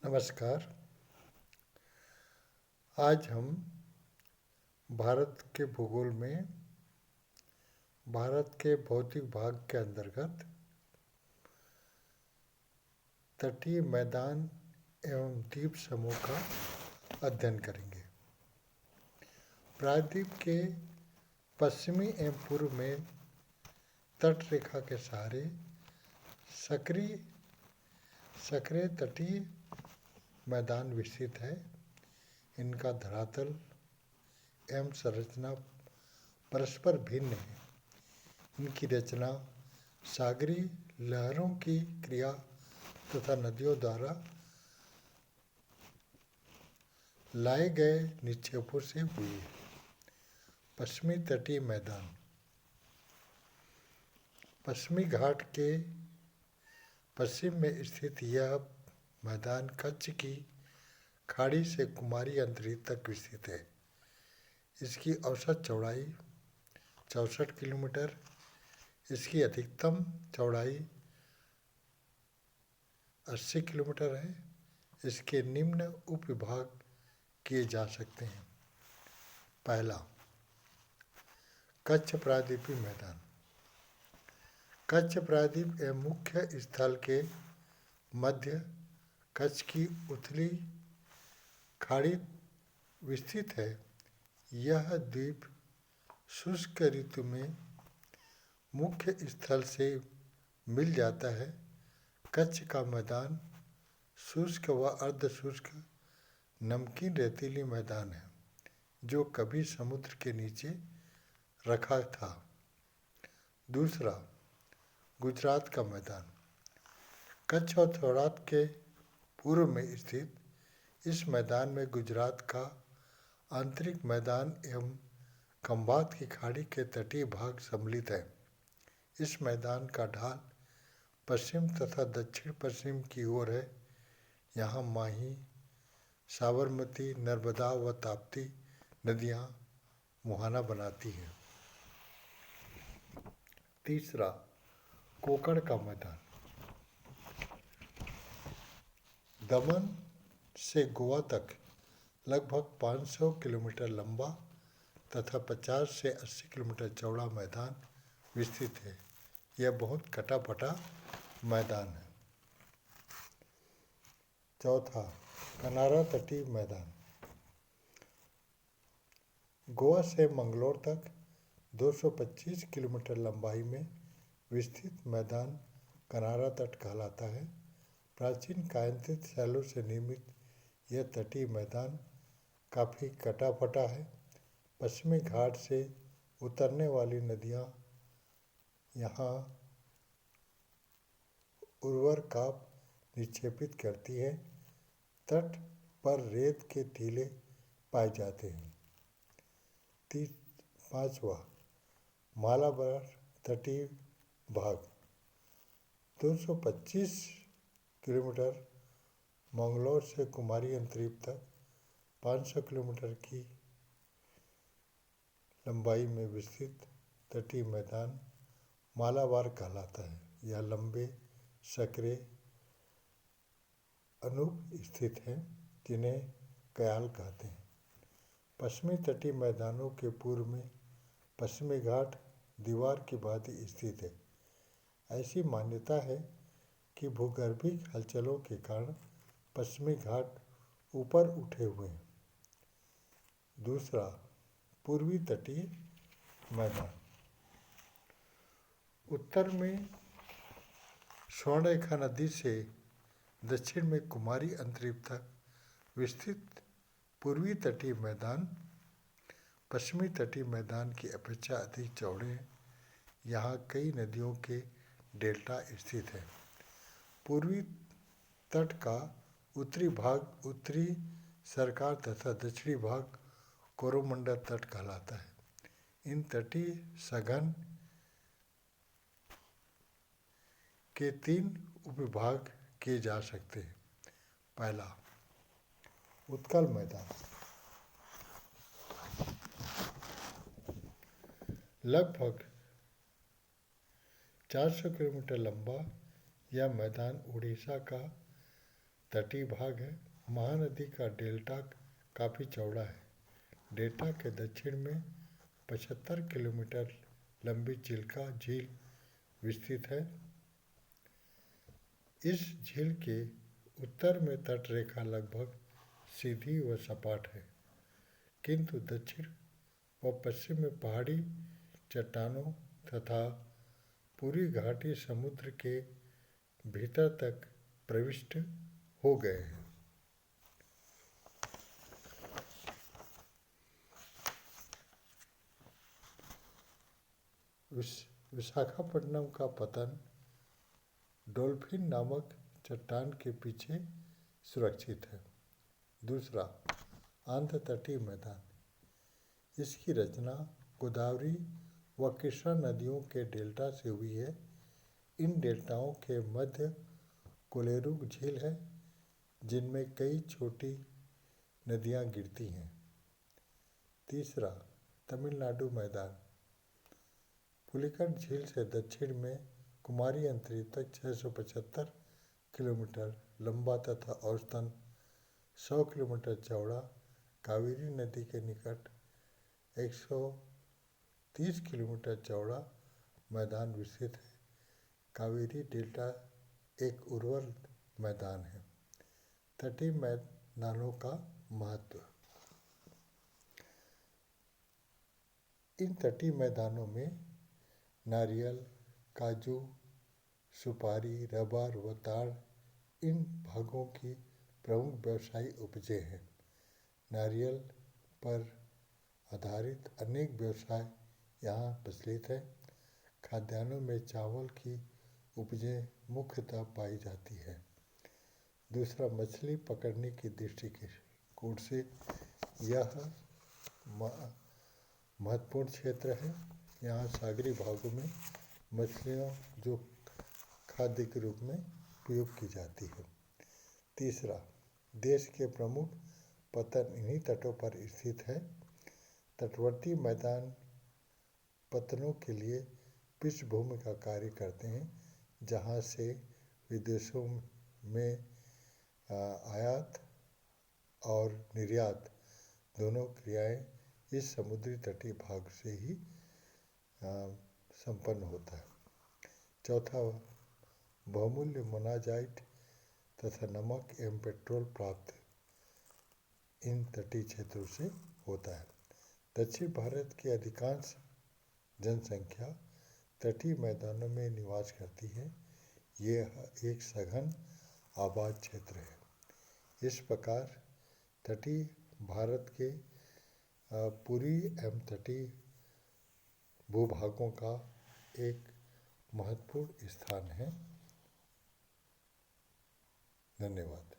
नमस्कार। आज हम भारत के भूगोल में भारत के भौतिक भाग के अंतर्गत तटीय मैदान एवं द्वीप समूह का अध्ययन करेंगे। प्रायद्वीप के पश्चिमी एवं पूर्व में तट रेखा के सहारे सक्रिय तटीय मैदान विस्तृत है। इनका धरातल एवं संरचना परस्पर भिन्न है। इनकी रचना सागरीय लहरों की क्रिया तथा नदियों द्वारा लाए गए निक्षेपों से हुई है। पश्चिमी तटीय मैदान पश्चिमी घाट के पश्चिम में स्थित यह मैदान कच्छ की खाड़ी से कुमारी अंतरिक्ष तक विस्तृत है। इसकी औसत चौड़ाई 64 किलोमीटर, इसकी अधिकतम चौड़ाई 80 किलोमीटर है। इसके निम्न उपविभाग किए जा सकते हैं। पहला, कच्छ प्रायद्वीपीय मैदान। कच्छ प्रायद्वीप एवं मुख्य स्थल के मध्य कच्छ की उथली खाड़ी विस्तृत है। यह द्वीप शुष्क ऋतु में मुख्य स्थल से मिल जाता है। कच्छ का मैदान शुष्क व अर्ध शुष्क नमकीन रेतीली मैदान है जो कभी समुद्र के नीचे रखा था। दूसरा, गुजरात का मैदान। कच्छ और सौराष्ट्र के पूर्व में स्थित इस मैदान में गुजरात का आंतरिक मैदान एवं खंभात की खाड़ी के तटीय भाग सम्मिलित है। इस मैदान का ढाल पश्चिम तथा दक्षिण पश्चिम की ओर है। यहाँ माही, साबरमती, नर्मदा व ताप्ती नदियाँ मुहाना बनाती हैं। तीसरा, कोकण का मैदान। दमन से गोवा तक लगभग 500 किलोमीटर लंबा तथा 50 से 80 किलोमीटर चौड़ा मैदान विस्तृत है। यह बहुत कटा-फटा मैदान है। चौथा, कनारा तटीय मैदान। गोवा से मंगलोर तक 225 किलोमीटर लंबाई में विस्तृत मैदान कनारा तट कहलाता है। प्राचीन कायांतित शैलों से निर्मित यह तटीय मैदान काफ़ी कटा-फटा है। पश्चिमी घाट से उतरने वाली नदियाँ यहाँ उर्वर काप निक्षेपित करती हैं। तट पर रेत के टीले पाए जाते हैं। पाँचवा, मालाबार तटीय भाग। 225 किलोमीटर मंगलोर से कुमारी अंतरिक्ष तक 500 किलोमीटर की लंबाई में विस्तृत तटीय मैदान मालाबार कहलाता है। यह लंबे सक्रिय अनूप स्थित हैं जिन्हें कयाल कहते हैं। पश्चिमी तटीय मैदानों के पूर्व में पश्चिमी घाट दीवार की भांति स्थित है। ऐसी मान्यता है कि भूगर्भिक हलचलों के कारण पश्चिमी घाट ऊपर उठे हुए हैं। दूसरा, पूर्वी तटीय मैदान। उत्तर में स्वर्णरेखा नदी से दक्षिण में कुमारी अंतरिक्ष तक विस्तृत पूर्वी तटीय मैदान पश्चिमी तटीय मैदान की अपेक्षा अधिक चौड़े हैं। यहाँ कई नदियों के डेल्टा स्थित हैं। पूर्वी तट का उत्तरी भाग उत्तरी सरकार तथा दक्षिणी भाग कोरोमंडल तट कहलाता है। इन तटीय सघन के 3 उपविभाग किए जा सकते हैं। पहला, उत्कल मैदान। लगभग 400 किलोमीटर लंबा यह मैदान उड़ीसा का तटीय भाग है। महानदी का डेल्टा काफ़ी चौड़ा है। डेल्टा के दक्षिण में 75 किलोमीटर लंबी चिल्का झील विस्तृत है। इस झील के उत्तर में तटरेखा लगभग सीधी व सपाट है, किंतु दक्षिण व पश्चिम में पहाड़ी चट्टानों तथा पूरी घाटी समुद्र के भीतर तक प्रविष्ट हो गए हैं। विशाखापट्टनम का पतन डॉल्फिन नामक चट्टान के पीछे सुरक्षित है। दूसरा, आंध्र तटीय मैदान। इसकी रचना गोदावरी व कृष्णा नदियों के डेल्टा से हुई है। इन डेल्टाओं के मध्य कोलेरू झील है, जिनमें कई छोटी नदियां गिरती हैं। तीसरा, तमिलनाडु मैदान। पुलिकट झील से दक्षिण में कुमारी अंतरिक्ष 675 किलोमीटर लंबा तथा औसतन 100 किलोमीटर चौड़ा कावेरी नदी के निकट 130 किलोमीटर चौड़ा मैदान विस्तृत है। कावेरी डेल्टा एक उर्वर मैदान है। तटीय मैदानों का महत्व। इन तटीय मैदानों में नारियल, काजू, सुपारी, रबर व ताड़ इन भागों की प्रमुख व्यवसायी उपजें हैं। नारियल पर आधारित अनेक व्यवसाय यहाँ प्रचलित है। खाद्यान्नों में चावल की उपजें मुख्यतः पाई जाती है। दूसरा, मछली पकड़ने की दृष्टिकोण से यह महत्वपूर्ण क्षेत्र है। यहाँ सागरी भागों में मछलियाँ जो खाद्य के रूप में उपयोग की जाती है। तीसरा, देश के प्रमुख पत्तन इन्हीं तटों पर स्थित है। तटवर्ती मैदान पत्तनों के लिए पृष्ठभूमि का कार्य करते हैं, जहाँ से विदेशों में आयात और निर्यात दोनों क्रियाएं इस समुद्री तटीय भाग से ही संपन्न होता है। चौथा, बहुमूल्य मोनाजाइट तथा नमक एवं पेट्रोल प्राप्त इन तटीय क्षेत्रों से होता है। दक्षिण भारत की अधिकांश जनसंख्या तटीय मैदानों में निवास करती है। यह एक सघन आबाद क्षेत्र है। इस प्रकार तटीय भारत के पूरी एवं तटीय भूभागों का एक महत्वपूर्ण स्थान है। धन्यवाद।